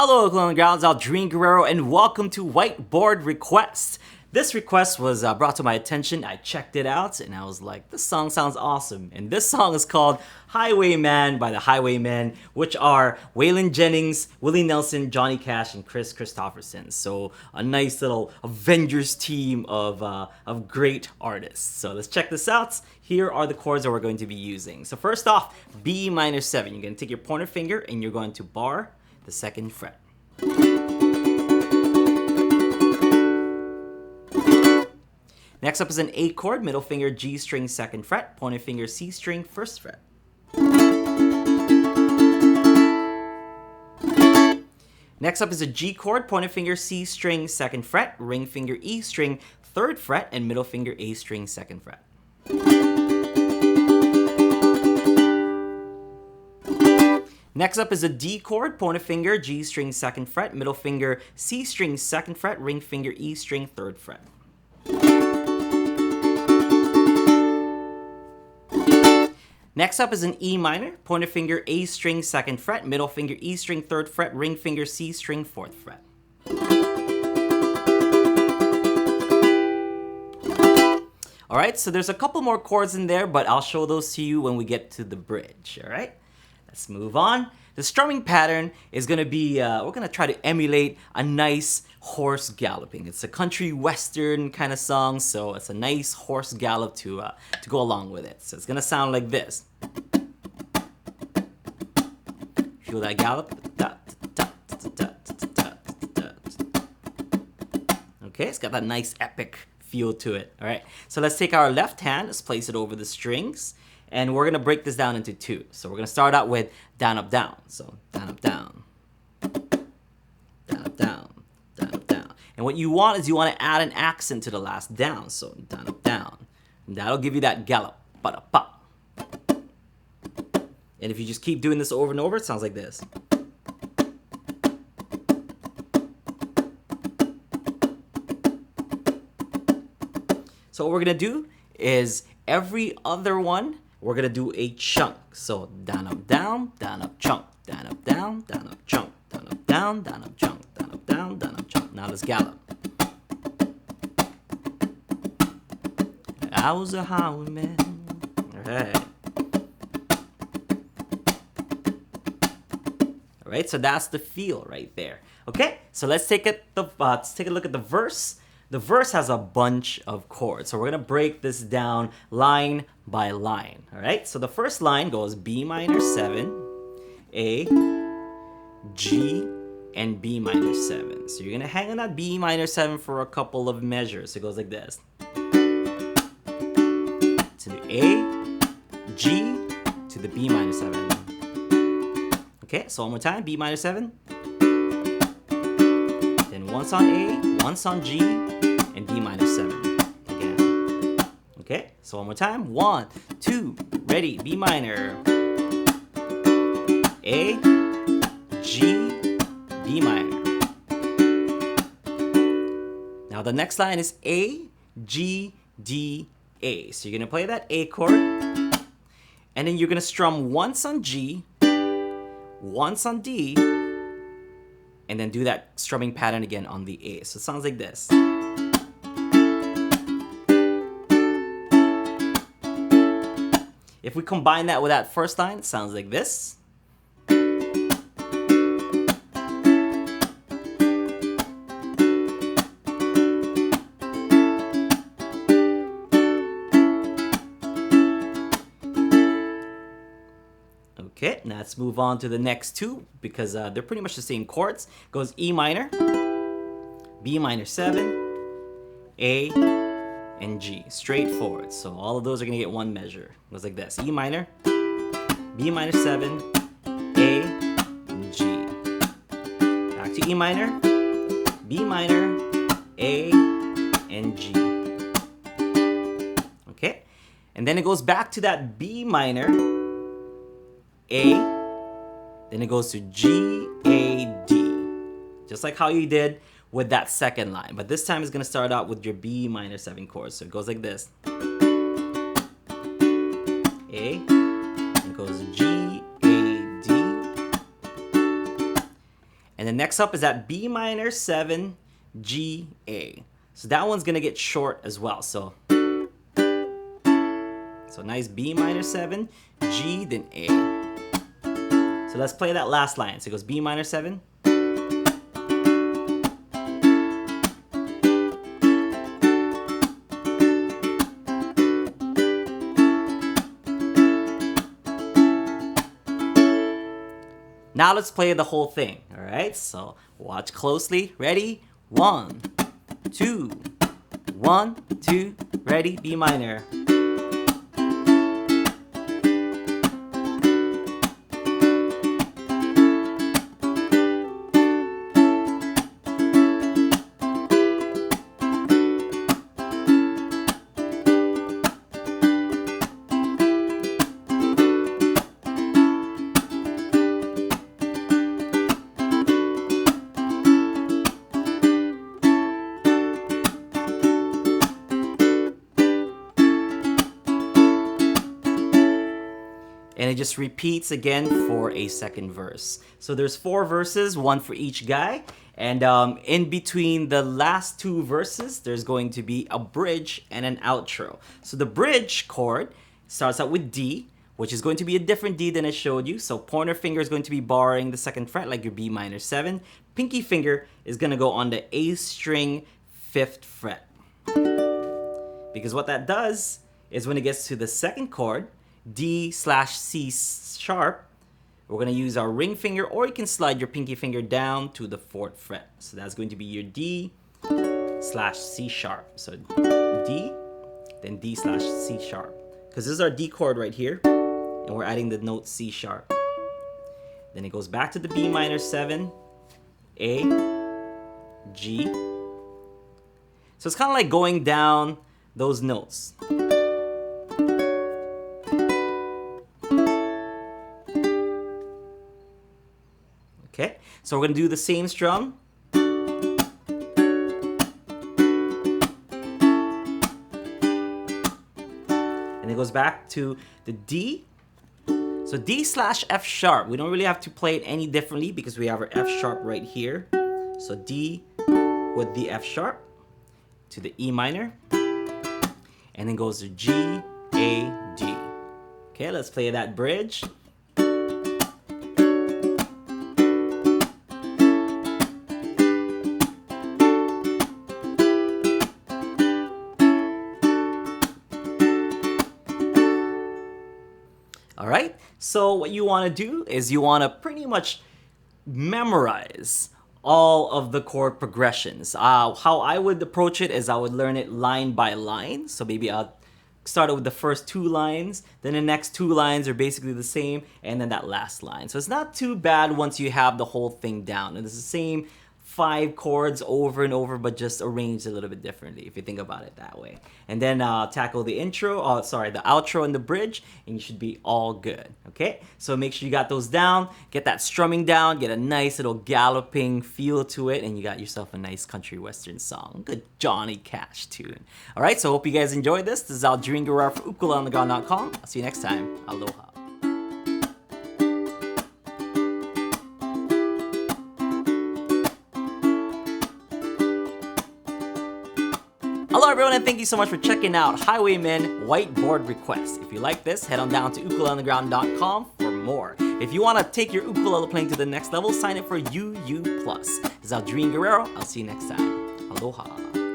Hello, Oakland Grounds, Dream Guerrero, and welcome to Whiteboard Requests. This request was brought to my attention. I checked it out, and I was like, this song sounds awesome. And this song is called Highwayman by the Highwaymen, which are Waylon Jennings, Willie Nelson, Johnny Cash, and Chris Christopherson. So a nice little Avengers team of great artists. So let's check this out. Here are the chords that we're going to be using. So first off, B minor 7. You're going to take your pointer finger, and you're going to bar the 2nd fret. Next up is an A chord, middle finger G string 2nd fret, pointer finger C string 1st fret. Next up is a G chord, pointer finger C string 2nd fret, ring finger E string 3rd fret, and middle finger A string 2nd fret. Next up is a D chord, pointer finger G string 2nd fret, middle finger C string 2nd fret, ring finger E string 3rd fret. Next up is an E minor, pointer finger A string 2nd fret, middle finger E string 3rd fret, ring finger C string 4th fret. Alright, so there's a couple more chords in there, but I'll show those to you when we get to the bridge, alright? Let's move on. The strumming pattern is going to be, we're going to try to emulate a nice horse galloping. It's a country western kind of song, so it's a nice horse gallop to go along with it. So it's going to sound like this. Feel that gallop? Okay, it's got that nice epic feel to it. All right, so let's take our left hand, let's place it over the strings. And we're going to break this down into 2. So we're going to start out with down, up, down. So down, up, down. Down, up, down. Down, up, down. And what you want is you want to add an accent to the last down. So down, up, down. And that'll give you that gallop. Ba-da-ba. And if you just keep doing this over and over, it sounds like this. So what we're going to do is every other one, we're going to do a chunk. So down, up, chunk, down, up, chunk, down, up, chunk, down, up, chunk. Now let's gallop. I was a highwayman. All right. All right, so that's the feel right there. Okay, so let's take a look at the verse. The verse has a bunch of chords, so we're going to break this down line by line, all right? So the first line goes B minor 7, A, G, and B minor 7. So you're going to hang on that B minor 7 for a couple of measures. So it goes like this. To the A, G, to the B minor 7. Okay, so one more time, B minor 7. Then once on A, once on G, and B minor 7 again. Okay, so one more time. 1, 2, ready. B minor, A, G, B minor. Now the next line is A, G, D, A. So you're gonna play that A chord, and then you're gonna strum once on G, once on D, and then do that strumming pattern again on the A. So it sounds like this. If we combine that with that first line, it sounds like this. Okay, now let's move on to the next 2 because they're pretty much the same chords. It goes E minor, B minor 7, A, and G. Straightforward. So all of those are going to get one measure. It goes like this. E minor, B minor 7, A, and G. Back to E minor, B minor, A, and G. Okay? And then it goes back to that B minor, A, then it goes to G, A, D. Just like how you did with that second line. But this time it's going to start out with your B minor 7 chord. So it goes like this. A, and it goes G, A, D. And then next up is that B minor 7, G, A. So that one's gonna get short as well. So nice B minor 7, G, then A. So let's play that last line. So it goes B minor 7. Now let's play the whole thing, all right? So watch closely. Ready? 1, 2, 1, 2, ready? B minor. And it just repeats again for a second verse. So there's 4 verses, 1 for each guy. And in between the last 2 verses, there's going to be a bridge and an outro. So the bridge chord starts out with D, which is going to be a different D than I showed you. So pointer finger is going to be barring the 2nd fret like your B minor 7. Pinky finger is going to go on the A string 5th fret. Because what that does is when it gets to the 2nd chord, D/C sharp, we're going to use our ring finger, or you can slide your pinky finger down to the 4th fret. So that's going to be your D/C sharp. So D, then D/C sharp. Because this is our D chord right here, and we're adding the note C sharp. Then it goes back to the B minor 7, A, G. So it's kind of like going down those notes. Okay, so we're going to do the same strum. And it goes back to the D. So D/F sharp. We don't really have to play it any differently because we have our F sharp right here. So D with the F sharp to the E minor. And then goes to G, A, D. Okay, let's play that bridge. All right, so what you want to do is you want to pretty much memorize all of the chord progressions. How I would approach it is I would learn it line by line. So maybe I'll start with the first 2 lines, then the next 2 lines are basically the same, and then that last line. So it's not too bad once you have the whole thing down. And it's the same 5 chords over and over, but just arranged a little bit differently if you think about it that way. And then tackle the the outro and the bridge, and you should be all good. Okay, so make sure you got those down, get that strumming down, get a nice little galloping feel to it, and you got yourself a nice country western song. Good Johnny Cash tune. All right, so hope you guys enjoyed this. This is Aldrin Guerrero for ukuleleontheground.com. I'll see you next time. Aloha. Hello everyone, and thank you so much for checking out Highwayman Whiteboard Requests. If you like this, head on down to ukuleleontheground.com for more. If you want to take your ukulele playing to the next level, sign up for UU+. This is Aldrin Guerrero. I'll see you next time. Aloha.